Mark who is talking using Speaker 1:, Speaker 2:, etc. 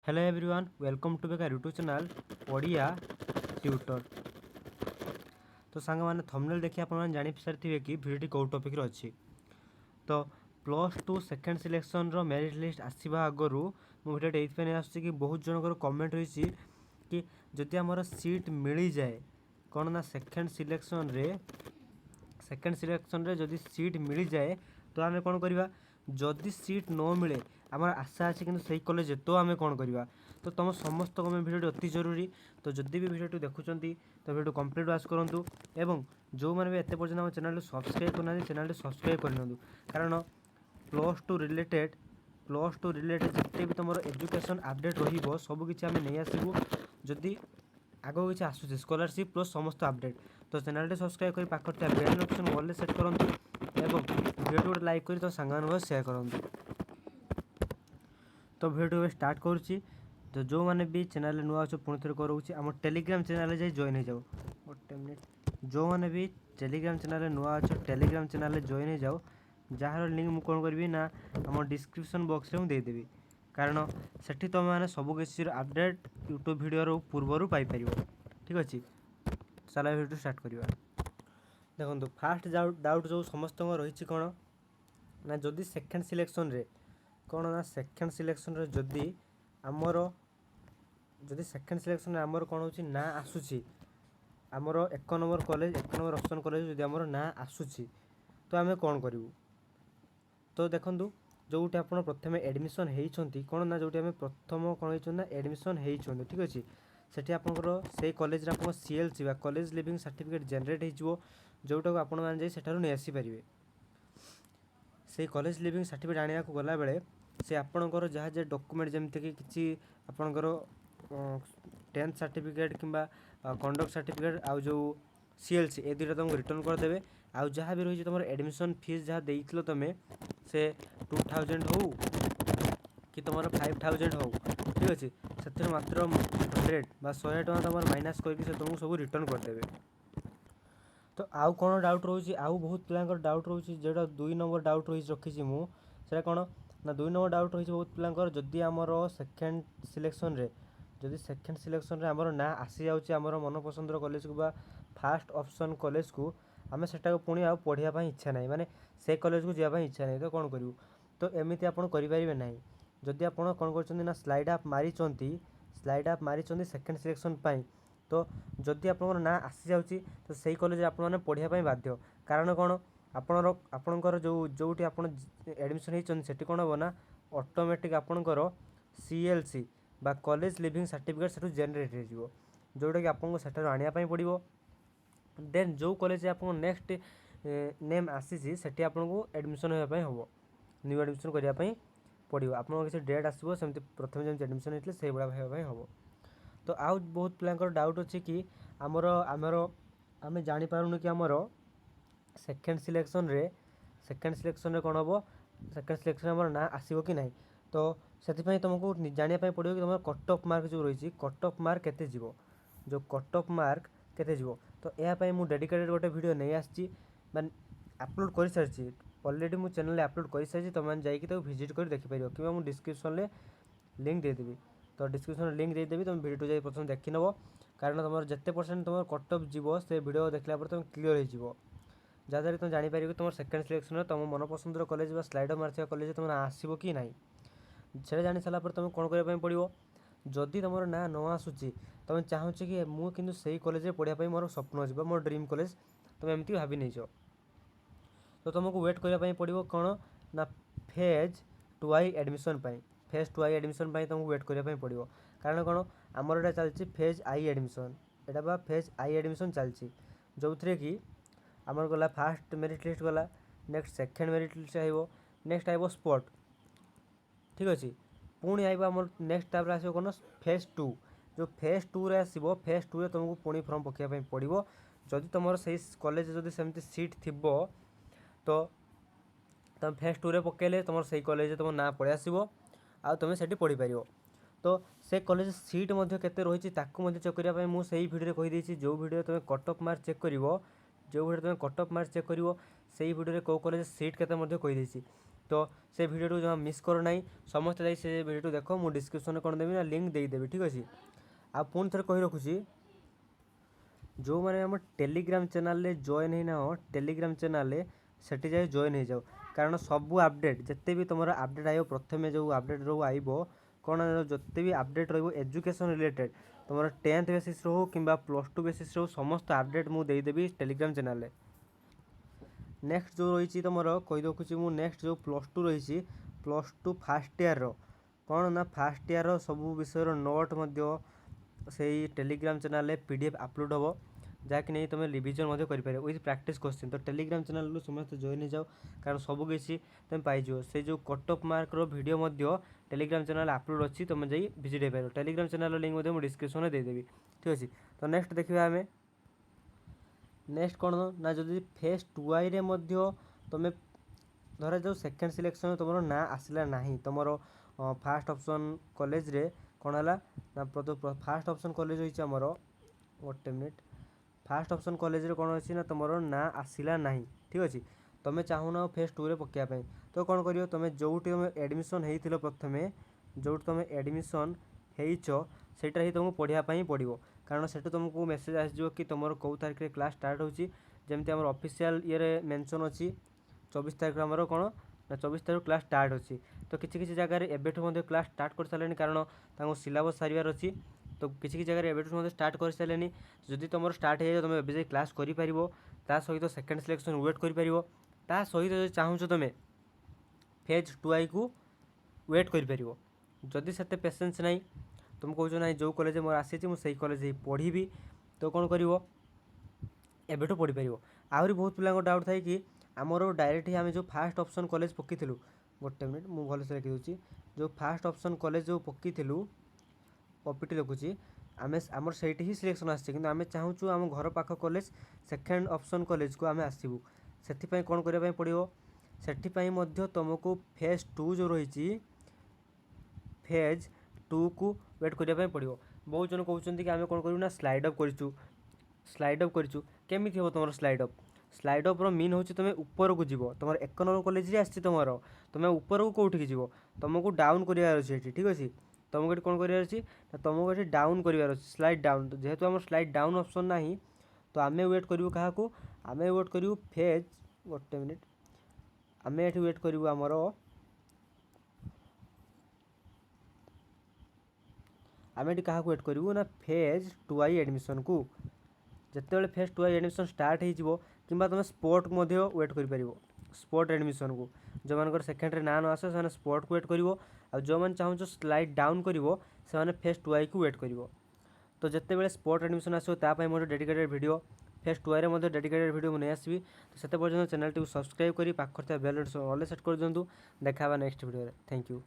Speaker 1: Hello everyone welcome to बेकार YouTube channel Odia tutor. तो सांग मैंने थंबनेल देखि आप जानी सारी कि भिडियोटी कौ टॉपिक रे अछि। तो +2 सेकेंड सिलेक्शन रो मेरिट लिस्ट आसवा आगु मु भिडियोटी एइथपे आसुछि कि बहुत जनकर कमेंट होइछि कि जदि हमर सीट मिल जाए कौन ना सेकेंड सिलेक्शन रे जदि सीट मिल जाए तो आम कौन करवा जदि सीट न मिले आमर आशा अच्छे कि सही कॉलेज तो आम कौन करवा। तो तुम समस्त भिडियो अति जरूरी। तो जदि भी भिडियो देखुं तो भिडियो कंप्लीट वाच करूँ एवं जो मैंने भी एत पर्यटन आम चैनल सब्सक्राइब करना चैनल सब्सक्राइब कर कारण +2 रिलेटेड जिते भी तुम एजुकेशन अपडेट रही सबकि आम नहीं आसबू जदि आगे किसी आसूँ स्कॉलरशिप प्लस समस्त अपडेट। तो चैनल सब्सक्राइब कर पाखर बेल नोटिफिकेशन ऑल सेट करूँ एवं वीडियो गोटे लाइक कर तो सांग सेयार करूँ। तो वीडियो स्टार्ट करुच्ची। तो जो मैंने भी चैनल नुआ अच्छे पुणी थे करोचे आम टेलीग्राम चैनल जाए जॉइन हो जाओ गोटे मिनिट। जो मैंने भी टेलीग्राम चैनल नुआ अच्छे टेलीग्राम चैनल जॉइन हो जाओ जार लिंक मुझे कौन करी ना आम डिस्क्रिप्शन बॉक्स में देदेवी कारण सेठी तुम मैंने सबकि अपडेट यूट्यूब वीडियो पूर्वर पाइपर। ठीक अच्छे चलो वीडियो स्टार्ट करवा। देखो फास्ट डाउट जो समस्त रही कौन ना जदि सेकेंड सिलेक्शन रे कौन ना सेकेंड सिलेक्शन रे जदि सेकेंड सिलेक्शन रे आमर कौन हो ना आसूची आमर 1 number college 1 number option college जदि आमर ना आसूची तो आम कौन करूँ। तो देखो जोटे आप प्रथम एडमिशन होती कौन ना जो प्रथम कौन होना एडमिशन होती ठीक अच्छे सेठी आपंकर से कॉलेज आप सीएलसी बा कॉलेज लिविंग सर्टिफिकेट जनरेट हो जोटा को आपण मैंने जाई सेठारु नहीं आसीपारे। से कॉलेज लिविंग सर्टिफिकेट आने को गला बेले से आपणकर जहाँ जहाँ डॉक्यूमेंट जमीक कि आपणकर 10th सर्टिफिकेट किंबा कंडक्ट सर्टिफिकेट आउ जो सीएलसी ए दुटा तुमको रिटर्न करदेवे। आउ जहाँ भी रही तुम एडमिशन फीस जहाँ देइथिलो तमे से 2000 हो कि तुम 5000 हो ठीक अच्छे से मात्र 100 बा 100 टका तुम माइनस करके तुमको सब रिटर्न करदेवे। तो आउ कौन डाउट रोचे आउ बहुत पिलांकर डाउट रोचे जोटा 2 नंबर डाउट रही रखी मुझे कौन ना 2 नंबर डाउट रही बहुत पिलांकर जदि आमर सेकेंड सिलेक्शन रे जदि सेकेंड सिलेक्शन रे आमर ना आसी जाउची आमर मन पसंदर कॉलेज को बा फास्ट ऑप्शन कॉलेज को आम सेटा पुणी आ पढ़ाई इच्छा ना माने से कॉलेज को जावाई इच्छा नहीं तो कौन करूँ। तो एमती आप करें ना जदि आप कौन कर स्लाइड आप मारी सेकेंड सिलेक्शन तो जदि आप ना आसी जाउची तो सही कॉलेज आप पढ़ाई बाध्य कारण कौन आपणकर जो आप एडमिशन होती कौन हम ना ऑटोमेटिक आपणकर सीएलसी बा कॉलेज लिविंग सर्टिफिकेट से जेनेट हो जोटा कि आपको सेठार आने पड़ो। देन जो कॉलेज आप नेक्स्ट नेम आसी सेठी आपको एडमिशन होगापी हम न्यू एडमिशन करने पड़ो आप किसी डेट आसो सेमती प्रथम जमी एडमिशन होते से भाई हम। तो आउ बहुत पिलांकर डाउट अच्छे कि आमर आमर आम जापारूँ कि आमर सेकेंड सिलेक्शन रे कौन हम सेकेंड सिलेक्शन आमर ना आसो कि ना। तो से तुमको जानापी पड़ो कि तुम कट ऑफ मार्क जो रही कट ऑफ मार्क केते जीवो जो कट ऑफ मार्क केते जीवो। तो यापाई मुझे डेडिकेटेड गोटे वीडियो नहीं आसी मैं अपलोड कर सारी अलरेडी मो चैनल अपलोड कर सारी तुम मैंने जाकि विजिट कर देखिपर कि मुझे डिस्क्रिप्शन में लिंक देदेवी। तो डिस्क्रिप्शन लिंक देदेवी तुम वीडियो जाए प्रथम देखी नब कारण तुम जिते परसेंट तुम कट ऑफ जीव से वीडियो देखला तुम क्लीयर हो जहाँद्वारा तुम जापर कि तुम सेकेंड सिलेक्शन तुम मन पसंदर कॉलेज स्लाइड मार्च कॉलेज तुम आसो कि ना से जानी सारापर तुम कौन करने पड़ो जदि तुम ना न आसूची तुम चाहूँ कि मुझे से कॉलेज पढ़ाई मोर स्वप्न अच्छे मोर ड्रीम कॉलेज तुम एमती भाभी नहीं तो तुमको वेट करने पड़ो कौन ना phase 2i admission phase 2i admission तुमको वेट करने पड़ो कारण कौन आमर यहाँ चलती फेज आई एडमिशन यहाँ बा फेज आई एडमिशन चलती जो थे कि आमर गला फास्ट मेरिट लिस्ट गला नेक्स्ट सेकेंड मेरिट लिस्ट आइब नेक्स्ट आइब स्पॉट ठीक अच्छे पुणी आइब आम नेक्स्ट टाइम आसो कौन फेज 2 जो फेज 2 रे आसो फेज 2 रे तुमको पुणी फॉर्म पकाइवाई पड़ो जदि तुम से कॉलेज जदि सेमती सीट थी तो तुम फेज 2 रे पकेले तुम से कॉलेज तुम ना पड़े आसो आ तुम से पढ़ी पार। तो से कॉलेज सीट केते रही चेक करने मुझे भिडियो कहीदे जो भिडियो तुम कट ऑफ मार्क चेक कर जो भिडियो तुम कट ऑफ मार्क चेक कर से भिडियो कौ कॉलेज सीट केते कहीदे तो से भिडियो जमा मिस करो ना समस्त जाई से भिडियो देख मुझे डिस्क्रिप्शन में कौन देवी ना लिंक देदेवि ठीक अच्छे। आ पुणी थे कही रखुची जो मैंने आम टेलीग्राम चैनल रे जॉइन है ना टेलीग्राम चैनल रे सेठी जाए जॉइन हो जाओ कारण सबू अपडेट जिते भी तुम अपडेट आयो प्रथम जो अपडेट रो आइबो कौन जिते भी अपडेट रो एजुकेशन रिलेटेड तुम 10th बेसिस रो कि +2 बेसिस रो समस्त अपडेट मुझे देदेवि टेलीग्राम चैनल रे। नेक्स्ट जो रही तुम कही रखुची मु नेक्स्ट जो +2 रही +2 फास्ट ईयर रो कौन ना फास्ट ईयर सबू विषय नोट से टेलीग्राम चैनल पीडीएफ अपलोड हो जहाँकि नहीं तुम रिविजन कर विथ प्रैक्टिस क्वेश्चन। तो टेलीग्राम चैनल समस्त जॉइन हो जाओ कारण सबकि तुम पाइज से जो कट ऑफ मार्क रो वीडियो टेलीग्राम चैनल अपलोड अच्छी तुम जा विजिट हो पार टेलीग्राम चैनल लिंक मुझे डिस्क्रिप्शन में देदेवि ठीक अच्छे। तो नेक्स्ट देखा आम नेक्स्ट कौन ना जदि फेज 2i रे तुम धरा जो सेकेंड सिलेक्शन तुम ना आसला ना तुम फास्ट ऑप्शन कॉलेज रे कौन है ना फास्ट ऑप्शन कॉलेज होइछ हमर गोटे मिनिट फास्ट ऑप्शन कॉलेज रे कौन अच्छी ना तुम ना आसला ना ठीक अच्छे तुम चाहूना फेज 2 रे पकाइबा तो कौन कर तुम जो तुम एडमिशन होइथिलो प्रथमे जो तुम एडमिशन होइछ सेटा ही तुमको पढ़ाई पड़ो कारण से तुमको मेसेज आसो कि तुम कौ तारीख में क्लास स्टार्ट होची जमती आम ऑफिशियल ये मेंशन अच्छी 24 तारीख आमर कौन ना 24 तारीख क्लास स्टार्ट अच्छी। तो किसी किसी जगह एबेठू क्लास स्टार्ट कर सारे कारण सिलेबस सारिबार अच्छी तो किसी किसी जगह एबेठू स्टार्ट कर सारे जदि तुम स्टार्ट हो तुम एवं क्लास कर सहित सेकेंड सिलेक्शन वेट कर सहित जो चाहूँ तुम फेज 2i को वेट कर जदि से पेसेंस नहीं तुम कौच ना जो कॉलेज मोर आसी मुझे कॉलेज पढ़ी तो कौन कर एबेठू पढ़ी पार आहरी बहुत पिला डाउट थाए कि आमर डायरेक्ट ही आम जो फास्ट ऑप्शन कॉलेज पकईलु गोटे मिनिट मुझे भलसे लिखी दूसरी जो फास्ट ऑप्शन कॉलेज जो पकईलु ओपीटी लिखुची आम आमर से ही सिलेक्शन आम आम चाहूँ आम घर पाख कॉलेज सेकेंड ऑप्शन कॉलेज को आम आसबू से कौन करने पड़ो से तुमको फेज 2 जो रही फेज 2 को वेट करने पड़ो। बहुत जन कहते कि आम कौन करूँ ना स्लाइड अप करूँ केमी हम तुम स्लाइड अप मीन हूँ तुम ऊपर को जीव तुम 1 नंबर कॉलेज आसी तुम तुम ऊपर को कौटिक जीव तुमको डाउन करार अच्छे ठीक अच्छे तुमको ये कौन करार अच्छी तुमको ये डाउन करार अच्छे स्लाइड डाउन जेहेतु आम स्लाइड डाउन ऑप्शन ना तो आम वेट करूँ क्या आम वेट करूँ फेज गोटे मिनिट आम ये वेट करूँ आमर आम ये क्या वेट करूँ ना फेज 2i एडमिशन को जिते फेज 2i एडमिशन स्टार्ट हो कि तुम स्पोर्ट को वेट कर स्पोर्ट एडमिशन को जो मान सेकेंड रे ना न आसे से स्पोर्ट को वेट कर जो मैंने चाहूँ स्लाइड डाउन कर फेज 2i को वेट कर तो जिते बड़े स्पोर्ट एडमिशन आसोपाई मोटे डेडिकेटेड वीडियो फेज 2i रे डेडिकेटेड वीडियो मुझे आसबि तो से पर्यटन चैनल टी सब्सक्राइब कर पाखर बेल ऑल सेट कर दिंतु देखा नेक्स्ट वीडियो थैंक यू।